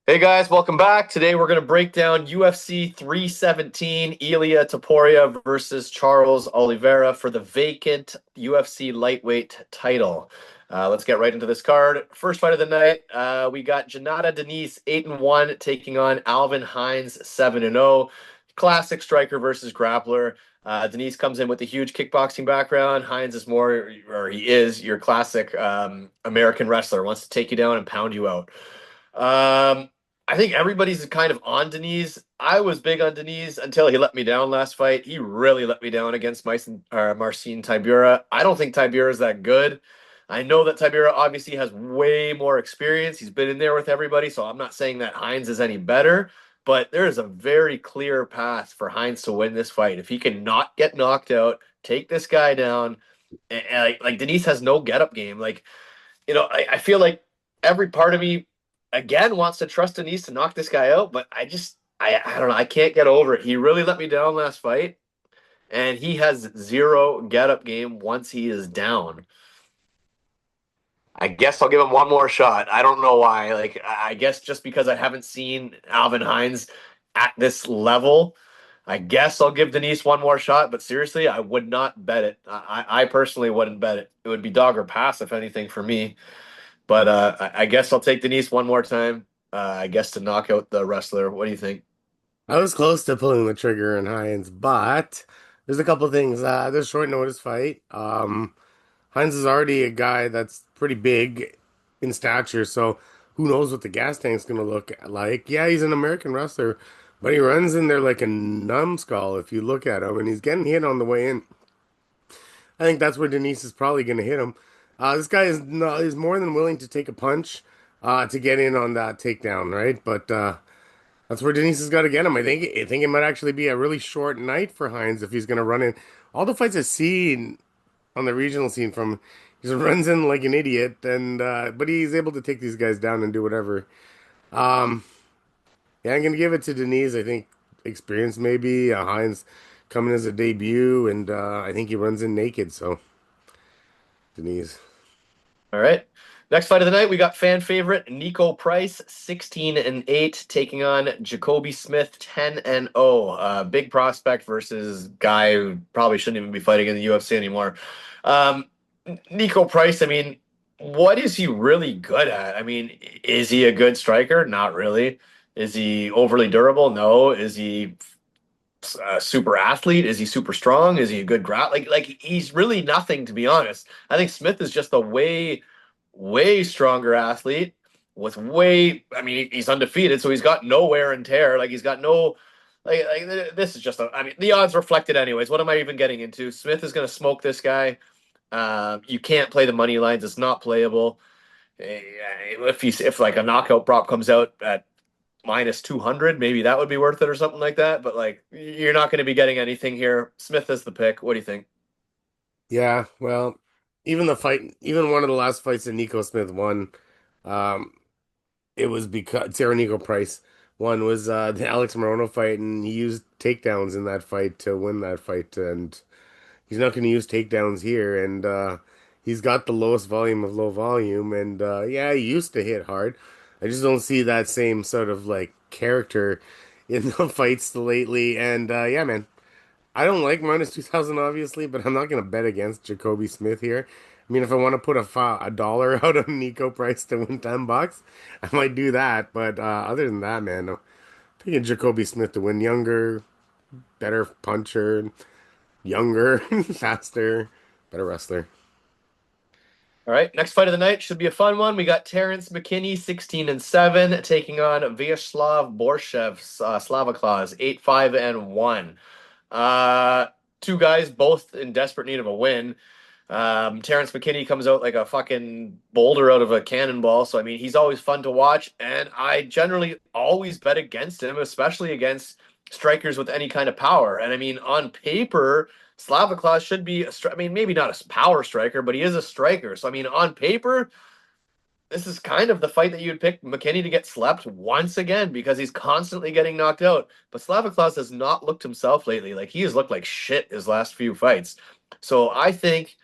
Hey guys, welcome back. Today we're going to break down UFC 317, Ilia Topuria versus Charles Oliveira for the vacant UFC lightweight title. Let's get right into this card. First fight of the night, we got Diniz 8-1 taking on Alvin Hines 7-0. Classic striker versus grappler. Diniz comes in with a huge kickboxing background. Hines is more, or he is, your classic American wrestler. Wants to take you down and pound you out. I think everybody's kind of on Diniz. I was big on Diniz until he let me down last fight. He really let me down against Marcin Tybura. I don't think Tybura is that good. I know that Tybura obviously has way more experience. He's been in there with everybody, so I'm not saying that Hines is any better, but there is a very clear path for Hines to win this fight. If he can not get knocked out, take this guy down, and like Diniz has no get-up game. I feel like every part of me again wants to trust Denise to knock this guy out, but I don't know. I can't get over it. He really let me down last fight, and he has zero get up game once he is down. I guess I'll give him one more shot. I don't know why. Like, I guess just because I haven't seen Alvin Hines at this level, I guess I'll give Denise one more shot. But seriously, I would not bet it. I personally wouldn't bet it. It would be dog or pass, if anything, for me. But I guess I'll take Denise one more time. I guess to knock out the wrestler. What do you think? I was close to pulling the trigger in Hines, but there's a couple things. There's short notice fight. Hines is already a guy that's pretty big in stature, so who knows what the gas tank's gonna look like. Yeah, he's an American wrestler, but he runs in there like a numbskull if you look at him, and he's getting hit on the way in. I think that's where Denise is probably gonna hit him. This guy is more than willing to take a punch to get in on that takedown, right? But that's where Denise has got to get him. I think it might actually be a really short night for Hines if he's going to run in. All the fights I've seen on the regional scene from he just runs in like an idiot, and but he's able to take these guys down and do whatever. Um, yeah, I'm gonna give it to Denise. I think experience maybe Hines coming as a debut, and I think he runs in naked. So Denise. All right. Next fight of the night, we got fan favorite Nico Price, 16-8, taking on Jacoby Smith, 10-0. Big prospect versus guy who probably shouldn't even be fighting in the UFC anymore. Um, Nico Price, I mean, what is he really good at? I mean, is he a good striker? Not really. Is he overly durable? No. Is he a super athlete? Is he super strong? Is he a good like he's really nothing, to be honest. I think Smith is just a way stronger athlete with way. I mean, he's undefeated, so he's got no wear and tear. Like he's got no. This is just a. I mean, the odds reflected anyways. What am I even getting into? Smith is going to smoke this guy. You can't play the money lines. It's not playable. If like a knockout prop comes out at minus 200, maybe that would be worth it or something like that. But like, you're not going to be getting anything here. Smith is the pick. What do you think? Yeah, well, even one of the last fights that Nico Smith won, um, it was because Sarah Nico Price one was the Alex Morono fight, and he used takedowns in that fight to win that fight, and he's not going to use takedowns here, and he's got the lowest volume of low volume, and yeah, he used to hit hard. I just don't see that same sort of like character in the fights lately, and yeah, man. I don't like minus 2000 obviously, but I'm not going to bet against Jacoby Smith here. I mean, if I want to put a dollar out on Nico Price to win $10, I might do that. But other than that, man, I'm picking Jacoby Smith to win. Younger, better puncher, younger, faster, better wrestler. All right, next fight of the night should be a fun one. We got Terrence McKinney, 16-7, taking on Vyacheslav Borshev, Slava Claus, 8-5-1. Uh, Two guys both in desperate need of a win. Terrence McKinney comes out like a fucking boulder out of a cannonball. So, I mean, he's always fun to watch. And I generally always bet against him, especially against strikers with any kind of power. And I mean, on paper, Slava Claus should be, I mean, maybe not a power striker, but he is a striker. So, I mean, on paper, this is kind of the fight that you'd pick McKinney to get slept once again because he's constantly getting knocked out. But Slava Claus has not looked himself lately. Like he has looked like shit his last few fights. So I think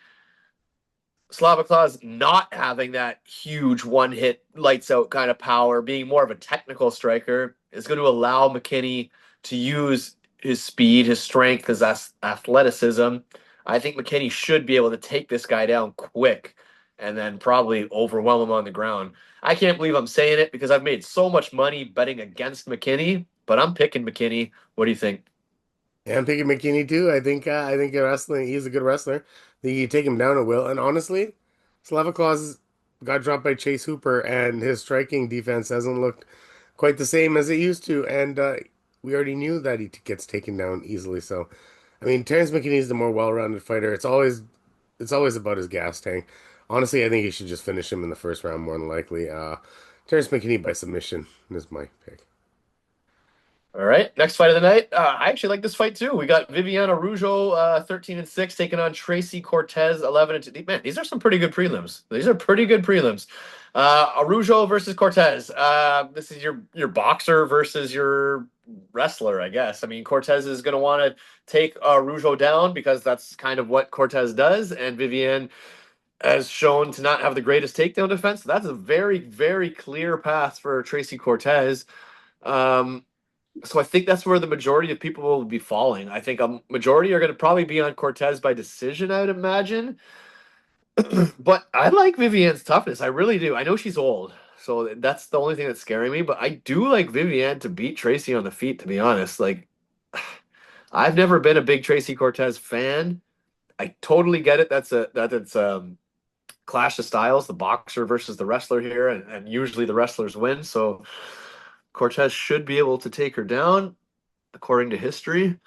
Slava Claus not having that huge one hit lights out kind of power, being more of a technical striker, is going to allow McKinney to use his speed, his strength, his athleticism. I think McKinney should be able to take this guy down quick and then probably overwhelm him on the ground. I can't believe I'm saying it because I've made so much money betting against McKinney, but I'm picking McKinney. What do you think? Yeah, I'm picking McKinney too. I think wrestling, he's a good wrestler. I think you take him down at will. And honestly, Slava Claus got dropped by Chase Hooper, and his striking defense hasn't looked quite the same as it used to. And we already knew that he gets taken down easily. So, I mean, Terrence McKinney is the more well-rounded fighter. It's always about his gas tank. Honestly, I think he should just finish him in the first round more than likely. Terrence McKinney by submission is my pick. All right, next fight of the night. I actually like this fight too. We got Viviane Araujo, 13-6, taking on Tracy Cortez, 11-2. Man, these are some pretty good prelims. These are pretty good prelims. Araujo versus Cortez. This is your boxer versus your wrestler, I guess. I mean, Cortez is going to want to take Araujo down because that's kind of what Cortez does, and Viviane has shown to not have the greatest takedown defense. So that's a very, very clear path for Tracy Cortez. Um, so I think that's where the majority of people will be falling. I think a majority are going to probably be on Cortez by decision, I would imagine. But I like Vivian's toughness. I really do. I know she's old, so that's the only thing that's scaring me. But I do like Vivian to beat Tracy on the feet, to be honest. Like, I've never been a big Tracy Cortez fan. I totally get it. That's clash of styles, the boxer versus the wrestler here, and usually the wrestlers win. So Cortez should be able to take her down, according to history.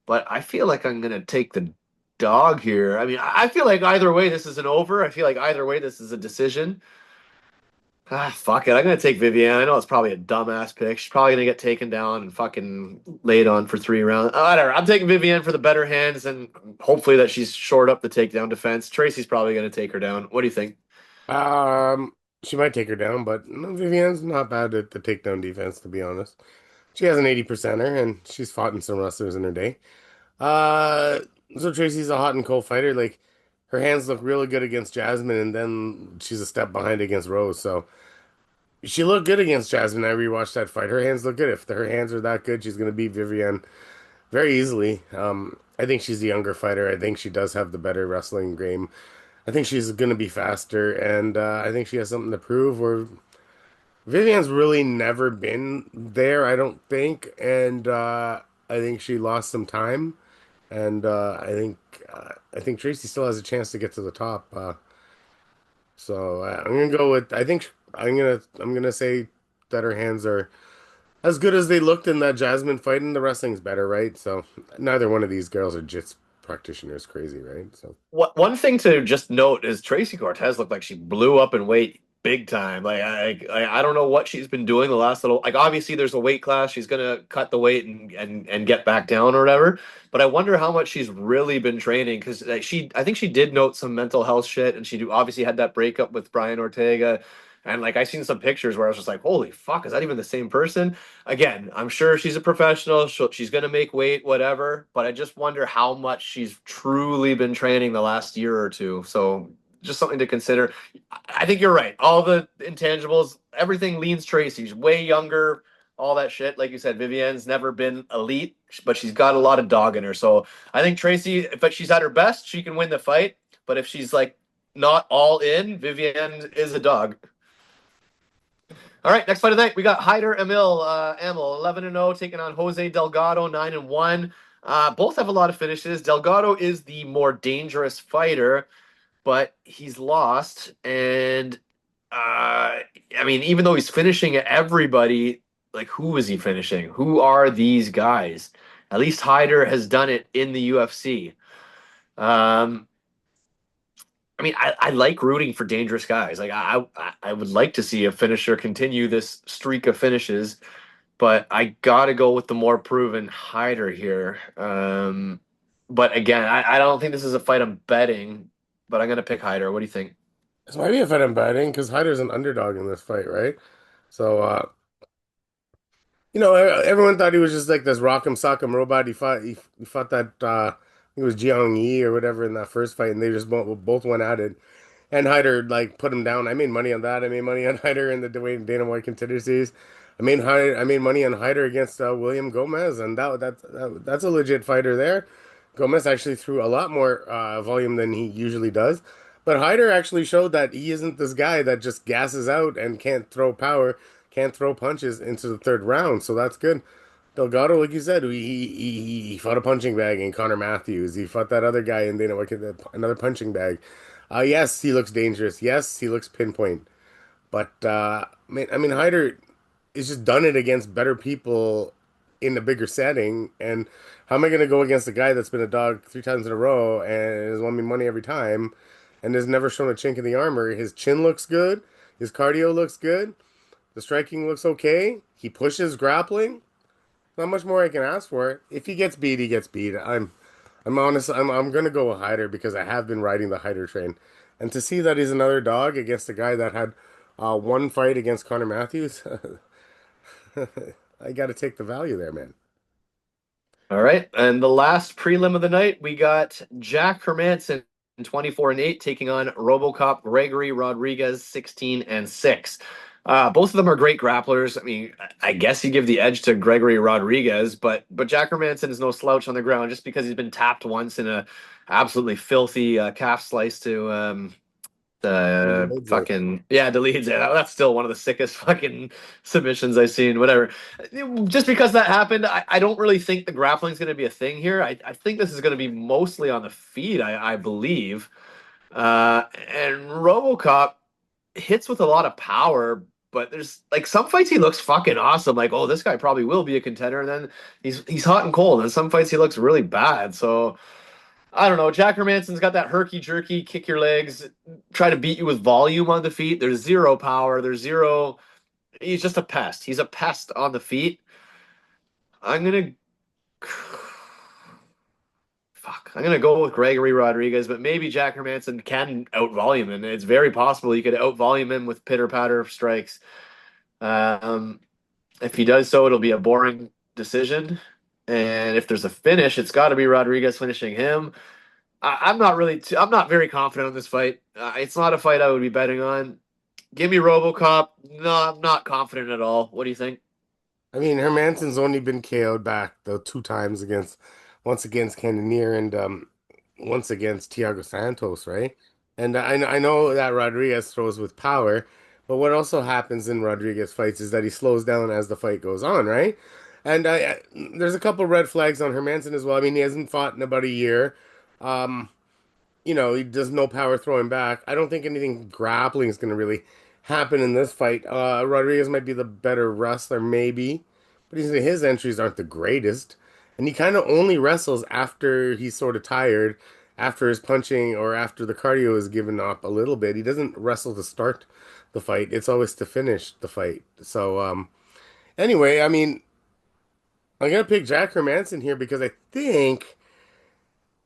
But I feel like I'm gonna take the dog here. I mean, I feel like either way this is an over. I feel like either way this is a decision. Fuck it. I'm gonna take Vivian. I know it's probably a dumbass pick. She's probably gonna get taken down and fucking laid on for 3 rounds. Whatever. I'm taking Vivian for the better hands and hopefully that she's shored up the takedown defense. Tracy's probably gonna take her down. What do you think? Um, she might take her down, but no, Vivian's not bad at the takedown defense, to be honest. She has an 80%er, and she's fought in some wrestlers in her day. Uh, so Tracy's a hot and cold fighter. Like, her hands look really good against Jasmine, and then she's a step behind against Rose. So she looked good against Jasmine. I rewatched that fight. Her hands look good. If her hands are that good, she's gonna beat Vivian very easily. I think she's the younger fighter. I think she does have the better wrestling game. I think she's gonna be faster, and I think she has something to prove. Where Vivian's really never been there, I don't think, and I think she lost some time, and I think Tracy still has a chance to get to the top. So I'm gonna go with I'm gonna say that her hands are as good as they looked in that Jasmine fight, and the wrestling's better, right? So neither one of these girls are jits practitioners, crazy, right? So. What one thing to just note is Tracy Cortez looked like she blew up in weight big time. Like I don't know what she's been doing the last little. Like obviously there's a weight class. She's gonna cut the weight and get back down or whatever. But I wonder how much she's really been training because I think she did note some mental health shit and obviously had that breakup with Brian Ortega. And like I seen some pictures where I was just like, holy fuck, is that even the same person? Again, I'm sure she's a professional. She's going to make weight, whatever. But I just wonder how much she's truly been training the last year or two. So just something to consider. I think you're right. All the intangibles, everything leans Tracy. She's way younger, all that shit. Like you said, Vivian's never been elite, but she's got a lot of dog in her. So I think Tracy, if she's at her best, she can win the fight. But if she's like not all in, Vivian is a dog. All right, next fight of the night, we got Hyder Amil 11-0, taking on Jose Delgado 9-1. Both have a lot of finishes. Delgado is the more dangerous fighter, but he's lost. And I mean, even though he's finishing everybody, like who is he finishing? Who are these guys? At least Hyder has done it in the UFC. Um, I mean, I like rooting for dangerous guys. Like I would like to see a finisher continue this streak of finishes, but I gotta go with the more proven hider here. But again, I don't think this is a fight I'm betting, but I'm gonna pick Hyder. What do you think? This might be a fight I'm betting because Hyder's an underdog in this fight, right? So, everyone thought he was just like this rock'em sock'em robot. He fought that I think it was Jiang Yi or whatever in that first fight, and they just both went at it. And Hyder like put him down. I made money on that. I made money on Hyder in the Dana White Contender Series. I made money on Hyder against William Gomez, and that's a legit fighter there. Gomez actually threw a lot more volume than he usually does, but Hyder actually showed that he isn't this guy that just gasses out and can't throw power, can't throw punches into the third round. So that's good. Delgado, like you said, he fought a punching bag in Connor Matthews. He fought that other guy in Dana White, another punching bag. Yes, he looks dangerous. Yes, he looks pinpoint. But I mean, Hyder has just done it against better people in a bigger setting. And how am I going to go against a guy that's been a dog 3 times in a row and has won me money every time and has never shown a chink in the armor? His chin looks good. His cardio looks good. The striking looks okay. He pushes grappling. Not much more I can ask for. If he gets beat, he gets beat. I'm honest. I'm gonna go with Hyder because I have been riding the Hyder train, and to see that he's another dog against a guy that had one fight against Connor Matthews, I got to take the value there, man. All right. And the last prelim of the night, we got Jack Hermansson 24-8 taking on Robocop Gregory Rodriguez 16-6. Both of them are great grapplers. I mean, I guess you give the edge to Gregory Rodriguez, but Jack Hermansson is no slouch on the ground just because he's been tapped once in a absolutely filthy calf slice to fucking yeah, deletes it. That's still one of the sickest fucking submissions I've seen. Whatever. Just because that happened, I don't really think the grappling is going to be a thing here. I think this is going to be mostly on the feet. I believe. And RoboCop hits with a lot of power, but there's like some fights he looks fucking awesome. Like, oh, this guy probably will be a contender. And then he's hot and cold. And some fights he looks really bad. So I don't know. Jack Hermansson's got that herky jerky, kick your legs, try to beat you with volume on the feet. There's zero power. There's zero. He's just a pest. He's a pest on the feet. I'm gonna I'm gonna go with Gregory Rodriguez, but maybe Jack Hermansson can outvolume him. It's very possible you could outvolume him with pitter patter strikes. Um, if he does so, it'll be a boring decision. And if there's a finish, it's got to be Rodriguez finishing him. I'm not very confident on this fight. It's not a fight I would be betting on. Give me RoboCop. No, I'm not confident at all. What do you think? I mean, Hermansson's only been KO'd back though 2 times once against Cannonier and once against Thiago Santos, right? And I know that Rodriguez throws with power, but what also happens in Rodriguez fights is that he slows down as the fight goes on, right? And there's a couple red flags on Hermansson as well. I mean, he hasn't fought in about a year. Um, he does no power throwing back. I don't think anything grappling is going to really happen in this fight. Rodriguez might be the better wrestler, maybe, but his entries aren't the greatest. And he kind of only wrestles after he's sort of tired, after his punching or after the cardio is given up a little bit. He doesn't wrestle to start the fight. It's always to finish the fight. So, anyway, I mean, I'm going to pick Jack Hermansson here because I think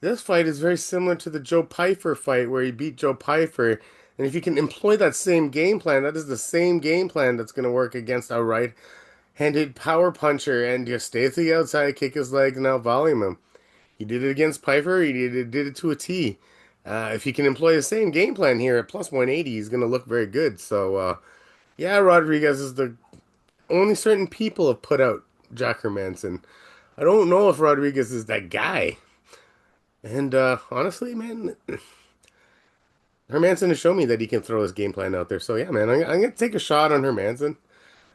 this fight is very similar to the Joe Pyfer fight where he beat Joe Pyfer. And if you can employ that same game plan, that is the same game plan that's going to work against a right-handed power puncher and just stay to the outside, kick his leg, and out volume him. He did it against Pyfer. He did it to a T. If he can employ the same game plan here at plus 180, he's going to look very good. So, yeah, Rodriguez is the only certain people have put out Jack Hermansson. I don't know if Rodriguez is that guy. And honestly, man, Hermansson has shown me that he can throw his game plan out there. So yeah, man, I'm gonna take a shot on Hermansson,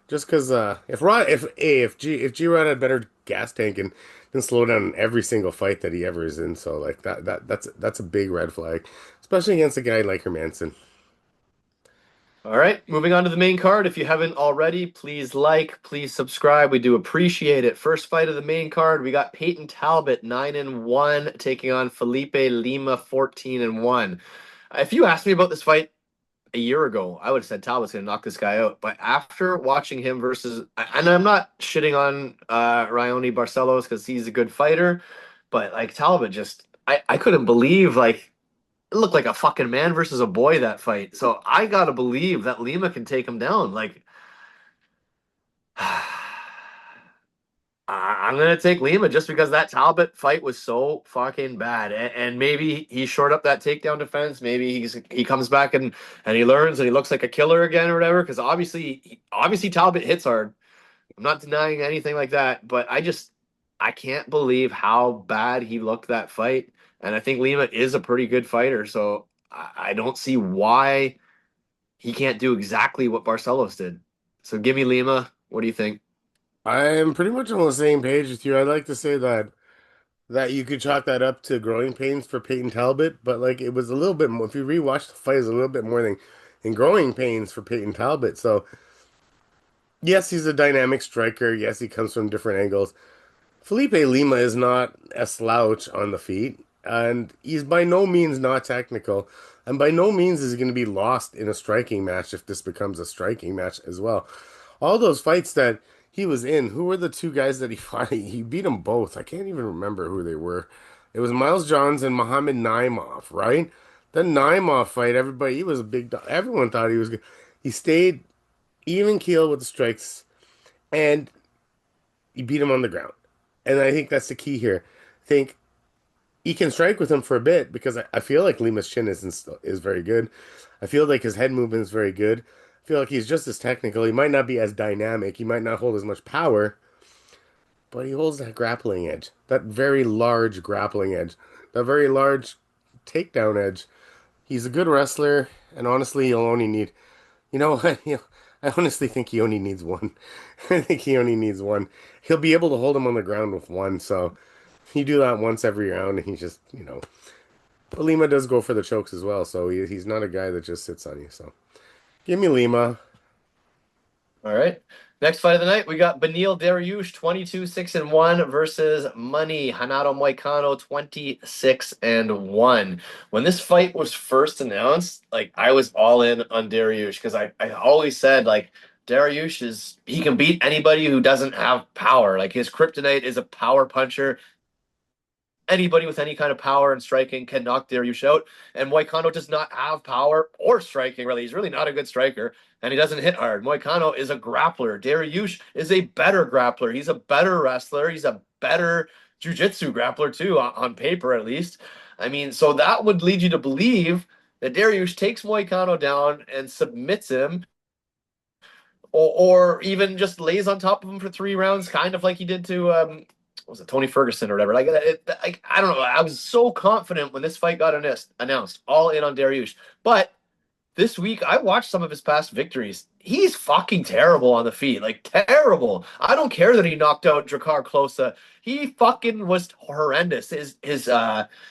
just because if G Rod had better gas tank and didn't slow down in every single fight that he ever is in, so like that's a big red flag, especially against a guy like Hermansson. All right, moving on to the main card. If you haven't already, please like, please subscribe. We do appreciate it. First fight of the main card, we got Peyton Talbot 9-1 taking on Felipe Lima 14-1. If you asked me about this fight a year ago, I would have said Talbot's going to knock this guy out. But after watching him versus, and I'm not shitting on Raoni Barcelos because he's a good fighter, but like Talbot just, I couldn't believe like it looked like a fucking man versus a boy that fight. So I gotta believe that Lima can take him down. Like, I'm gonna take Lima just because that Talbot fight was so fucking bad, and maybe he shored up that takedown defense. Maybe he comes back and he learns and he looks like a killer again or whatever. Because obviously Talbot hits hard. I'm not denying anything like that, but I can't believe how bad he looked that fight. And I think Lima is a pretty good fighter, so I don't see why he can't do exactly what Barcelos did. So give me Lima. What do you think? I'm pretty much on the same page with you. I'd like to say that you could chalk that up to growing pains for Peyton Talbot, but like it was a little bit more. If you rewatch the fight, it was a little bit more than growing pains for Peyton Talbot. So yes, he's a dynamic striker. Yes, he comes from different angles. Felipe Lima is not a slouch on the feet, and he's by no means not technical, and by no means is he going to be lost in a striking match if this becomes a striking match as well. All those fights that he was in, who were the two guys that he fought? He beat them both. I can't even remember who they were. It was Miles Johns and Muhammad Naimov, right? The Naimov fight, everybody, he was a big dog. Everyone thought he was good. He stayed even keel with the strikes, and he beat him on the ground. And I think that's the key here. I think he can strike with him for a bit because I feel like Lima's chin is very good. I feel like his head movement is very good. I feel like he's just as technical. He might not be as dynamic. He might not hold as much power, but he holds that grappling edge, that very large grappling edge, that very large takedown edge. He's a good wrestler, and honestly, he'll only need, you know what? I honestly think he only needs one. I think he only needs one. He'll be able to hold him on the ground with one, so you do that once every round, and he just, But Lima does go for the chokes as well, so he's not a guy that just sits on you. So give me Lima. All right. Next fight of the night, we got Beneil Dariush 22-6-1 versus Money Hanato Moicano 26-1. When this fight was first announced, like I was all in on Dariush because I always said like Dariush he can beat anybody who doesn't have power. Like his kryptonite is a power puncher. Anybody with any kind of power and striking can knock Dariush out. And Moicano does not have power or striking, really. He's really not a good striker, and he doesn't hit hard. Moicano is a grappler. Dariush is a better grappler. He's a better wrestler. He's a better jiu-jitsu grappler, too, on paper at least. I mean, so that would lead you to believe that Dariush takes Moicano down and submits him or even just lays on top of him for 3 rounds, kind of like he did to what was it, Tony Ferguson or whatever. Like I don't know. I was so confident when this fight got announced, all in on Dariush. But this week, I watched some of his past victories. He's fucking terrible on the feet, like terrible. I don't care that he knocked out Drakkar Klose. He fucking was horrendous. His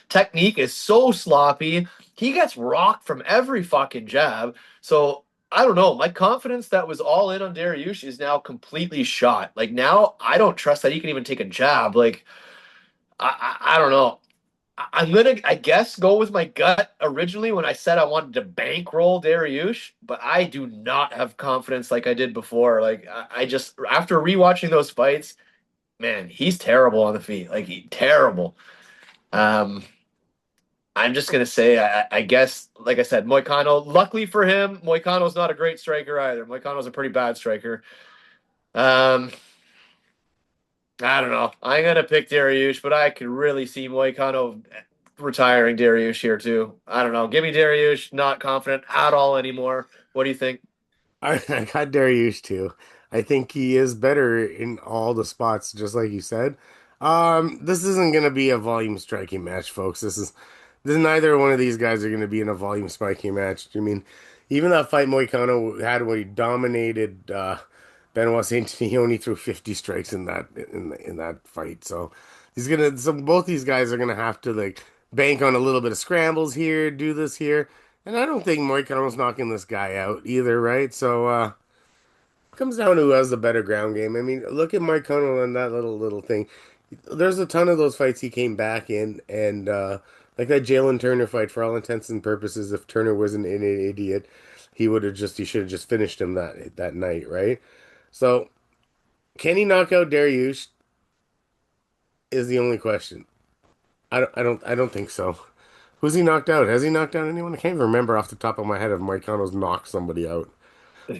technique is so sloppy. He gets rocked from every fucking jab. So I don't know. My confidence that was all in on Dariush is now completely shot. Like now, I don't trust that he can even take a jab. Like I don't know. I'm gonna, I guess, go with my gut originally when I said I wanted to bankroll Dariush, but I do not have confidence like I did before. Like I just after rewatching those fights, man, he's terrible on the feet. Like he terrible. Um, I'm just gonna say I guess, like I said, Moicano. Luckily for him, Moicano's not a great striker either. Moicano's a pretty bad striker. Um, I don't know. I'm gonna pick Dariush, but I could really see Moicano retiring Dariush here too. I don't know. Give me Dariush. Not confident at all anymore. What do you think? I got Dariush too. I think he is better in all the spots, just like you said. This isn't gonna be a volume striking match, folks. This is neither one of these guys are gonna be in a volume striking match. I mean, even that fight Moicano had where he dominated Benoit Saint he only threw 50 strikes in that fight. So both these guys are gonna have to like bank on a little bit of scrambles here, do this here. And I don't think Moicano's knocking this guy out either, right? So it comes down to who has the better ground game. I mean, look at Moicano and that little thing. There's a ton of those fights he came back in, and like that Jalen Turner fight, for all intents and purposes, if Turner wasn't an idiot, he should have just finished him that night, right? So can he knock out Dariush is the only question. I don't think so. Who's he knocked out? Has he knocked out anyone? I can't even remember off the top of my head if Moicano's knocked somebody out.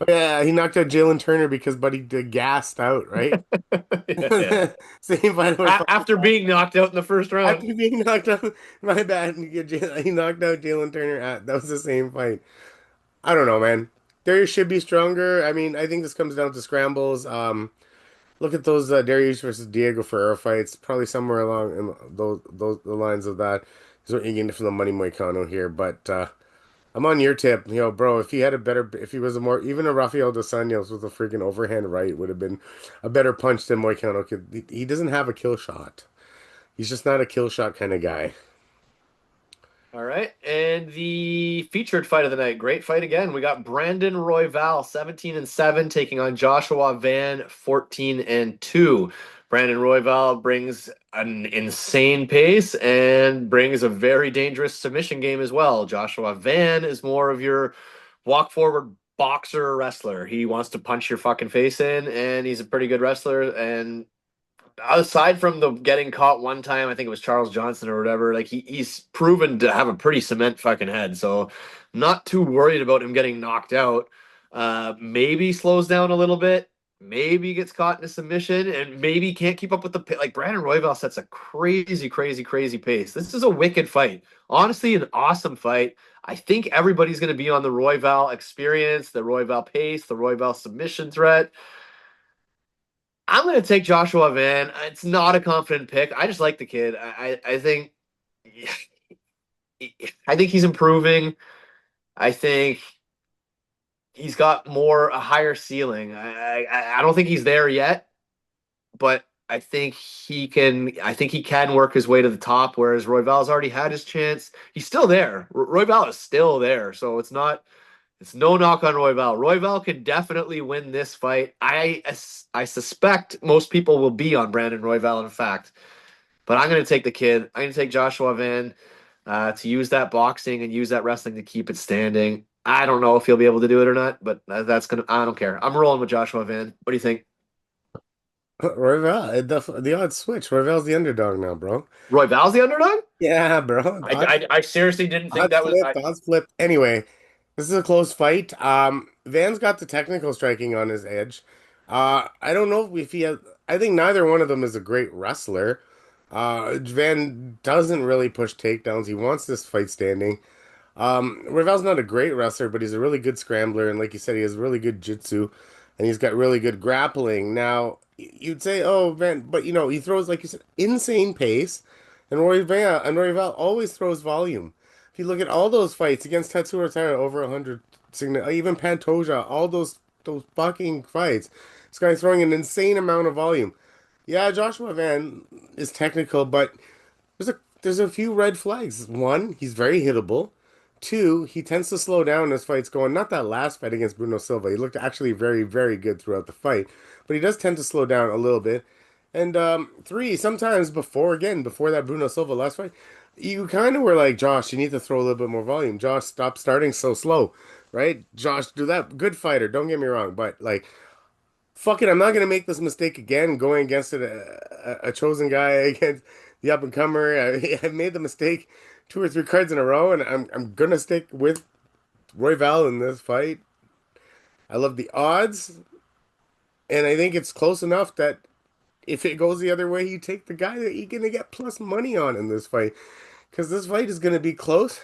Yeah, he knocked out Jalen Turner because Buddy gassed out, right? Yeah, yeah. Same fight with After being knocked out in the first round. after being knocked out. My bad. He knocked out Jalen Turner. That was the same fight. I don't know, man. Darius should be stronger. I mean, I think this comes down to scrambles. Look at those Darius versus Diego Ferreira fights. Probably somewhere along in those the lines of that is what you're getting from the Money Moicano here. But I'm on your tip, bro. If he had a better, if he was a more, even a Rafael dos Anjos with a freaking overhand right would have been a better punch than Moicano could. He doesn't have a kill shot. He's just not a kill shot kind of guy. All right. And the featured fight of the night. Great fight again. We got Brandon Royval, 17-7, taking on Joshua Van, 14-2. Brandon Royval brings an insane pace and brings a very dangerous submission game as well. Joshua Van is more of your walk forward boxer wrestler. He wants to punch your fucking face in, and he's a pretty good wrestler. And aside from the getting caught one time, I think it was Charles Johnson or whatever, like he's proven to have a pretty cement fucking head. So not too worried about him getting knocked out. Maybe slows down a little bit, maybe gets caught in a submission, and maybe can't keep up with the like Brandon Royval sets a crazy, crazy, crazy pace. This is a wicked fight. Honestly, an awesome fight. I think everybody's going to be on the Royval experience, the Royval pace, the Royval submission threat. I'm going to take Joshua Van. It's not a confident pick. I just like the kid. I think he's improving. I think he's got a higher ceiling. I don't think he's there yet, but I think he can. I think he can work his way to the top. Whereas Royval's already had his chance. He's still there. Royval is still there. So it's not. It's no knock on Royval. Royval can definitely win this fight. I suspect most people will be on Brandon Royval, in fact. But I'm going to take the kid. I'm going to take Joshua Van to use that boxing and use that wrestling to keep it standing. I don't know if he'll be able to do it or not, but that's gonna. I don't care. I'm rolling with Joshua Van. What do you think? Royval, the odds switch. Royval's the underdog now, bro. Royval's the underdog? Yeah, bro. I seriously didn't think Odds that was. flipped. Odds flipped. Anyway, this is a close fight. Van's got the technical striking on his edge. I don't know if he has. I think neither one of them is a great wrestler. Van doesn't really push takedowns. He wants this fight standing. Royval's not a great wrestler, but he's a really good scrambler, and like you said, he has really good jitsu, and he's got really good grappling. Now, you'd say, oh, Van, but he throws, like you said, insane pace, and Royval always throws volume. If you look at all those fights against Tatsuro Taira, over 100, even Pantoja, all those fucking fights, this guy's throwing an insane amount of volume. Yeah, Joshua Van is technical, but there's a few red flags. One, he's very hittable. Two, he tends to slow down as fights go on. Not that last fight against Bruno Silva. He looked actually very, very good throughout the fight, but he does tend to slow down a little bit. And three, sometimes before that Bruno Silva last fight, you kind of were like, Josh, you need to throw a little bit more volume. Josh, stop starting so slow, right? Josh, do that. Good fighter, don't get me wrong, but like, fuck it, I'm not gonna make this mistake again going against a chosen guy against the up and comer. I made the mistake two or three cards in a row, and I'm gonna stick with Royval in this fight. I love the odds, and I think it's close enough that if it goes the other way, you take the guy that you're gonna get plus money on in this fight, because this fight is gonna be close.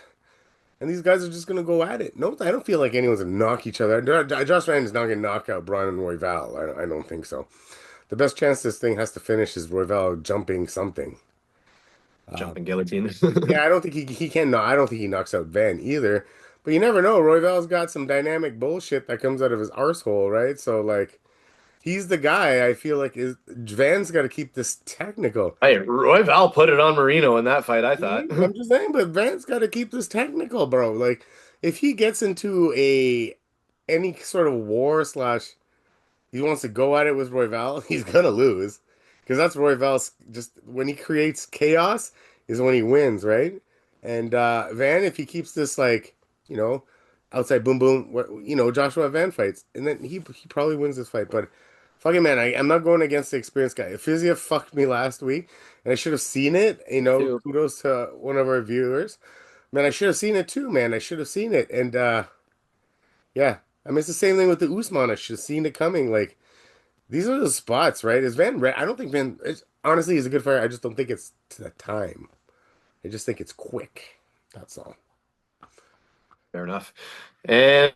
And these guys are just gonna go at it. No, I don't feel like anyone's gonna knock each other. Josh Ryan is not gonna knock out Brian and Royval. I don't think so. The best chance this thing has to finish is Royval jumping something. Jumping guillotine. Yeah, I don't think he can. No, I don't think he knocks out Van either. But you never know. Royval's got some dynamic bullshit that comes out of his arsehole, right? So like, he's the guy. I feel like is Van's got to keep this technical. Hey, Royval put it on Marino in that fight, I thought. I'm just saying, but Van's got to keep this technical, bro. Like, if he gets into any sort of war slash he wants to go at it with Royval, he's gonna lose because that's Royval's. Just when he creates chaos is when he wins, right? And Van, if he keeps this like you know outside boom boom, Joshua Van fights, and then he probably wins this fight, but. Fucking man, I'm not going against the experienced guy. Fizia fucked me last week, and I should have seen it. Too. Kudos to one of our viewers. Man, I should have seen it too, man. I should have seen it. And yeah, I mean, it's the same thing with the Usman. I should have seen it coming. Like these are the spots, right? Is Van? I don't think honestly, he's a good fighter. I just don't think it's to the time. I just think it's quick. That's all. Fair enough. And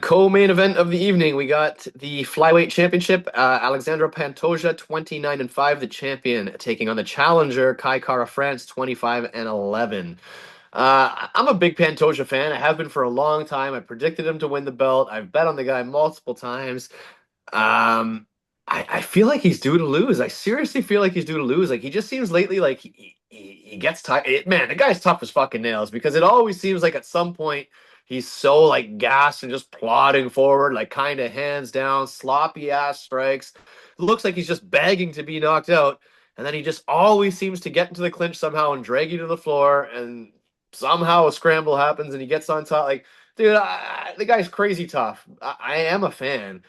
co-main event of the evening, we got the flyweight championship. Alexandra Pantoja, 29-5, the champion, taking on the challenger, Kai Kara France, 25-11. I'm a big Pantoja fan. I have been for a long time. I predicted him to win the belt. I've bet on the guy multiple times. Um, I feel like he's due to lose. I seriously feel like he's due to lose. Like he just seems lately like he gets tired. Man, the guy's tough as fucking nails because it always seems like at some point he's so like gassed and just plodding forward, like kind of hands down, sloppy ass strikes. Looks like he's just begging to be knocked out, and then he just always seems to get into the clinch somehow and drag you to the floor, and somehow a scramble happens and he gets on top. Like, dude, the guy's crazy tough. I am a fan.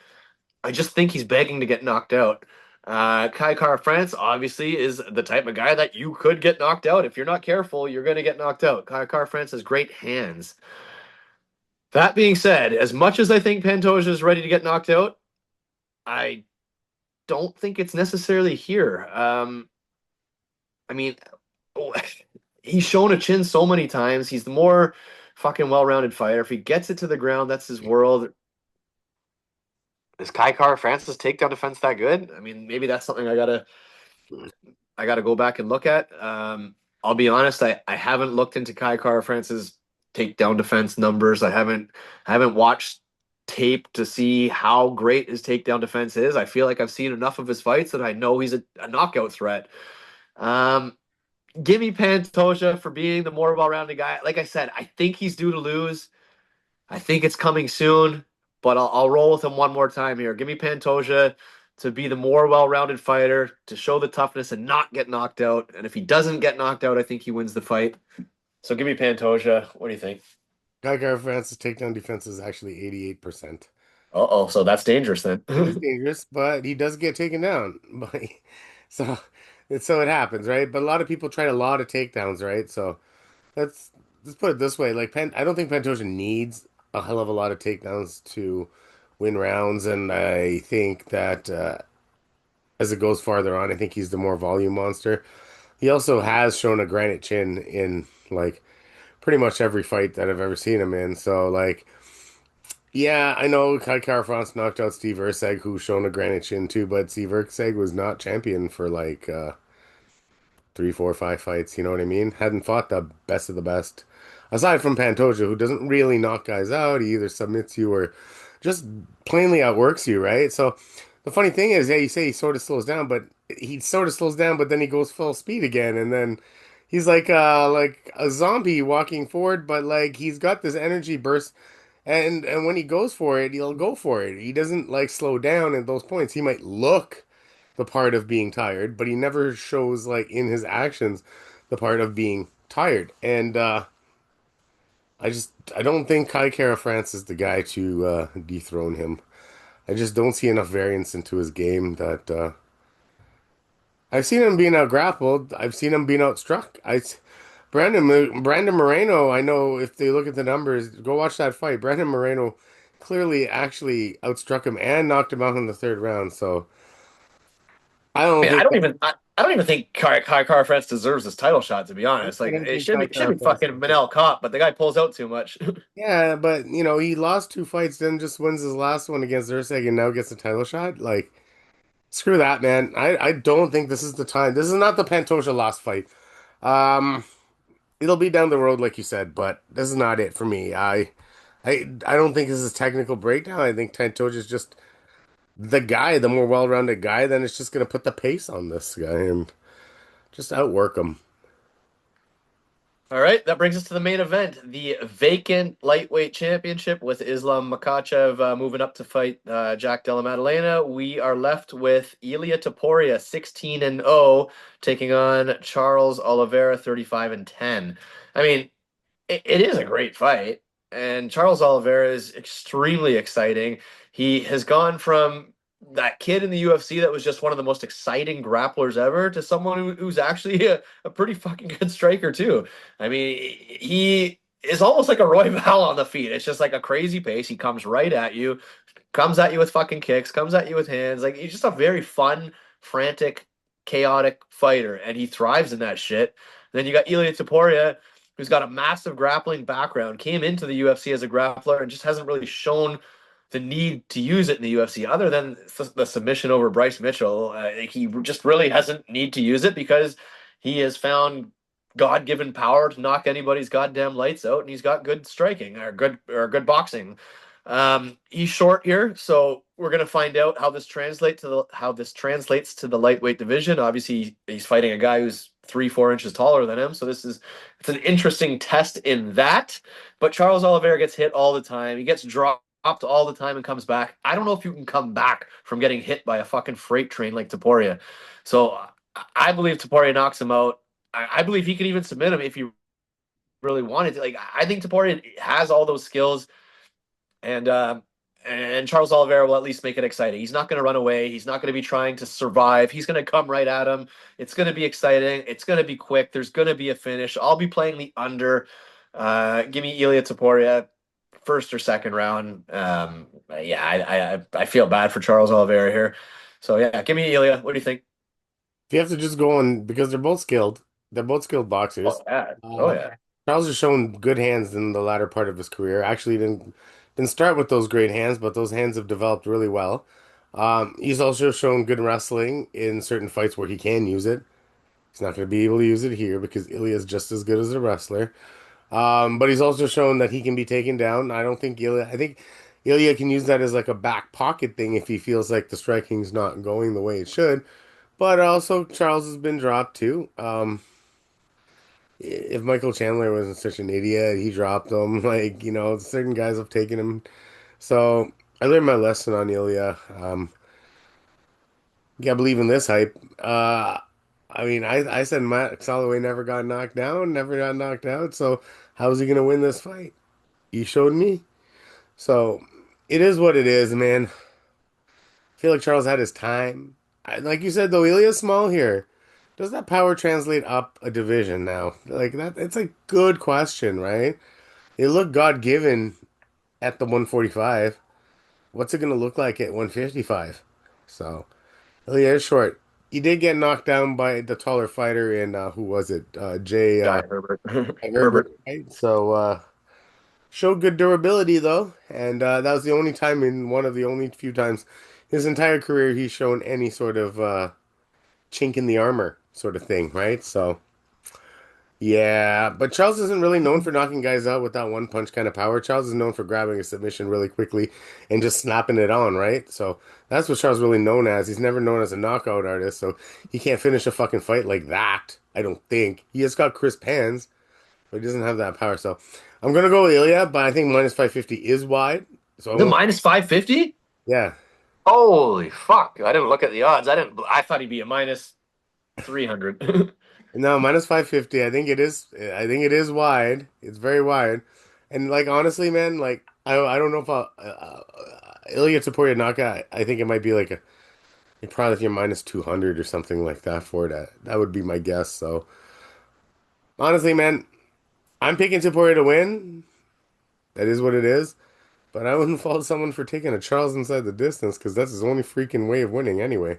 I just think he's begging to get knocked out. Kai Kara France obviously is the type of guy that you could get knocked out. If you're not careful, you're going to get knocked out. Kai Kara France has great hands. That being said, as much as I think Pantoja is ready to get knocked out, I don't think it's necessarily here. I mean, he's shown a chin so many times. He's the more fucking well-rounded fighter. If he gets it to the ground, that's his world. Is Kai Kara France's takedown defense that good? I mean, maybe that's something I gotta go back and look at. I'll be honest, I haven't looked into Kai Kara France's takedown defense numbers. I haven't watched tape to see how great his takedown defense is. I feel like I've seen enough of his fights that I know he's a knockout threat. Um, Give me Pantoja for being the more well-rounded guy. Like I said, I think he's due to lose. I think it's coming soon, but I'll roll with him one more time here. Give me Pantoja to be the more well-rounded fighter, to show the toughness and not get knocked out. And if he doesn't get knocked out, I think he wins the fight. So give me Pantoja. What do you think? Guy Gar France's takedown defense is actually 88%. Uh-oh, so that's dangerous then. It is dangerous, but he does get taken down. But so it happens, right? But a lot of people try a lot of takedowns, right? So let's put it this way: like I don't think Pantoja needs a hell of a lot of takedowns to win rounds, and I think that as it goes farther on, I think he's the more volume monster. He also has shown a granite chin in like pretty much every fight that I've ever seen him in. So like, yeah, I know Kai Kara France knocked out Steve Erceg, who's shown a granite chin too, but Steve Erceg was not champion for like 3, 4, 5 fights. You know what I mean? Hadn't fought the best of the best. Aside from Pantoja, who doesn't really knock guys out, he either submits you or just plainly outworks you, right? So the funny thing is, yeah, you say he sort of slows down, but he sort of slows down, but then he goes full speed again, and then he's like a zombie walking forward, but like he's got this energy burst, and when he goes for it, he'll go for it. He doesn't like slow down at those points. He might look the part of being tired, but he never shows like in his actions the part of being tired. And I don't think Kai Kara France is the guy to dethrone him. I just don't see enough variance into his game that I've seen him being out grappled. I've seen him being outstruck. Brandon Moreno. I know if they look at the numbers, go watch that fight. Brandon Moreno clearly actually outstruck him and knocked him out in the third round. So I don't Man, I think don't even I don't even think Kai Kara France deserves this title shot, to be honest. I Like don't it think should Kai be should Kara be France. fucking Manel Cop, but the guy pulls out too much. Yeah, but he lost 2 fights, then just wins his last one against Usyk and now gets a title shot. Like, screw that, man. I don't think this is the time. This is not the Pantoja last fight. Um, it'll be down the road, like you said, but this is not it for me. I don't think this is a technical breakdown. I think Pantoja is just the guy, the more well-rounded guy. Then it's just gonna put the pace on this guy and just outwork him. All right, that brings us to the main event, the vacant lightweight championship with Islam Makhachev moving up to fight Jack Della Maddalena. We are left with Ilia Topuria, 16-0, taking on Charles Oliveira, 35-10. I mean, it is a great fight, and Charles Oliveira is extremely exciting. He has gone from that kid in the UFC that was just one of the most exciting grapplers ever to someone who's actually a pretty fucking good striker too. I mean, he is almost like a Royval on the feet. It's just like a crazy pace. He comes right at you, comes at you with fucking kicks, comes at you with hands. Like he's just a very fun, frantic, chaotic fighter, and he thrives in that shit. Then you got Ilia Topuria, who's got a massive grappling background, came into the UFC as a grappler and just hasn't really shown the need to use it in the UFC other than the submission over Bryce Mitchell. He just really hasn't need to use it because he has found God-given power to knock anybody's goddamn lights out, and he's got good striking or good boxing. He's short here, so we're gonna find out how this translates to the lightweight division. Obviously, he's fighting a guy who's 3-4 inches taller than him, so it's an interesting test in that. But Charles Oliveira gets hit all the time. He gets dropped all the time and comes back. I don't know if you can come back from getting hit by a fucking freight train like Topuria. So I believe Topuria knocks him out. I believe he could even submit him if he really wanted to. Like I think Topuria has all those skills, and Charles Oliveira will at least make it exciting. He's not going to run away. He's not going to be trying to survive. He's going to come right at him. It's going to be exciting. It's going to be quick. There's going to be a finish. I'll be playing the under. Give me Ilia Topuria first or second round. Yeah, I feel bad for Charles Oliveira here. So yeah, give me Ilya. What do you think? If you have to just go on because they're both skilled Oh boxers. yeah, oh Uh, yeah. Charles has shown good hands in the latter part of his career. Actually, didn't start with those great hands, but those hands have developed really well. He's also shown good wrestling in certain fights where he can use it. He's not going to be able to use it here because Ilya is just as good as a wrestler. But he's also shown that he can be taken down. I think Ilya can use that as like a back pocket thing if he feels like the striking's not going the way it should. But also, Charles has been dropped too. If Michael Chandler wasn't such an idiot, he dropped him. Like, certain guys have taken him. So I learned my lesson on Ilya. You gotta believe in this hype. I said Matt Holloway never got knocked down, never got knocked out. So how's he gonna win this fight? You showed me. So it is what it is, man. I feel like Charles had his time. Like you said, though, Ilya's small here. Does that power translate up a division now? Like that, it's a good question, right? It looked God-given at the 145. What's it gonna look like at 155? So Ilya is short. He did get knocked down by the taller fighter in who was it? Jay Guy Herbert. Herbert, Herbert. right? So showed good durability though, and that was the only time in one of the only few times his entire career he's shown any sort of chink in the armor sort of thing, right? So yeah, but Charles isn't really known for knocking guys out with that one punch kind of power. Charles is known for grabbing a submission really quickly and just snapping it on, right? So that's what Charles really known as. He's never known as a knockout artist, so he can't finish a fucking fight like that. I don't think he has got crisp hands, but he doesn't have that power. So I'm gonna go with Ilya, but I think minus 550 is wide. So I The won't. minus 550? Yeah, Holy fuck. I didn't look at the odds. I thought he'd be a minus 300. no, minus 550. I think it is. I think it is wide. It's very wide. And like honestly, man, like I don't know if Ilya Taporia knockout. I think it might be like probably if you're minus 200 or something like that for that. That would be my guess. So honestly, man, I'm picking Taporia to win. That is what it is. But I wouldn't fault someone for taking a Charles inside the distance because that's his only freaking way of winning anyway.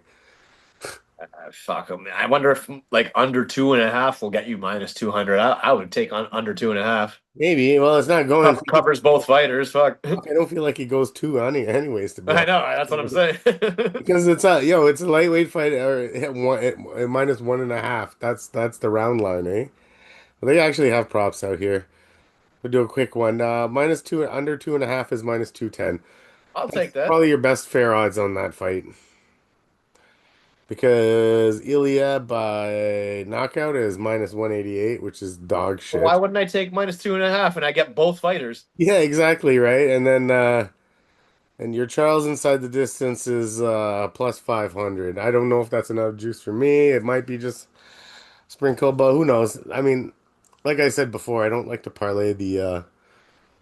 Fuck him. I wonder if like under 2.5 will get you minus 200. I would take on under 2.5. Maybe. Well, it's not going. Covers both fighters. Fuck. I don't feel like he goes two anyways, to be I honest. know. That's what I'm saying. Because it's a lightweight fight or at minus 1.5. That's the round line, eh? Well, they actually have props out here. We'll do a quick one. Minus two, under 2.5 is minus 210. I'll That's take that. probably your best fair odds on that fight. Because Ilya by knockout is minus 188, which is dog Why shit. wouldn't I take minus 2.5 and I get both fighters? Yeah, exactly, right? And then and your Charles inside the distance is plus 500. I don't know if that's enough juice for me. It might be just sprinkle, but who knows? I mean, like I said before, I don't like to parlay the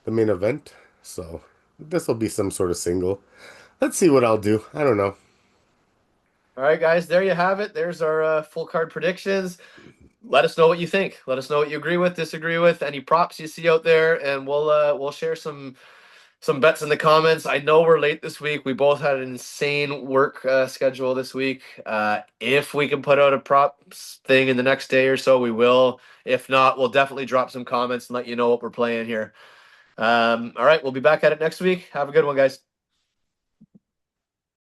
main event, so this will be some sort of single. Let's see what I'll do. I don't know. All right, guys, there you have it. There's our full card predictions. let us know what you think. Let us know what you agree with, disagree with, any props you see out there, and we'll share some bets in the comments. I know we're late this week. We both had an insane work schedule this week. If we can put out a props thing in the next day or so, we will. If not, we'll definitely drop some comments and let you know what we're playing here. All right, we'll be back at it next week. Have a good one, guys.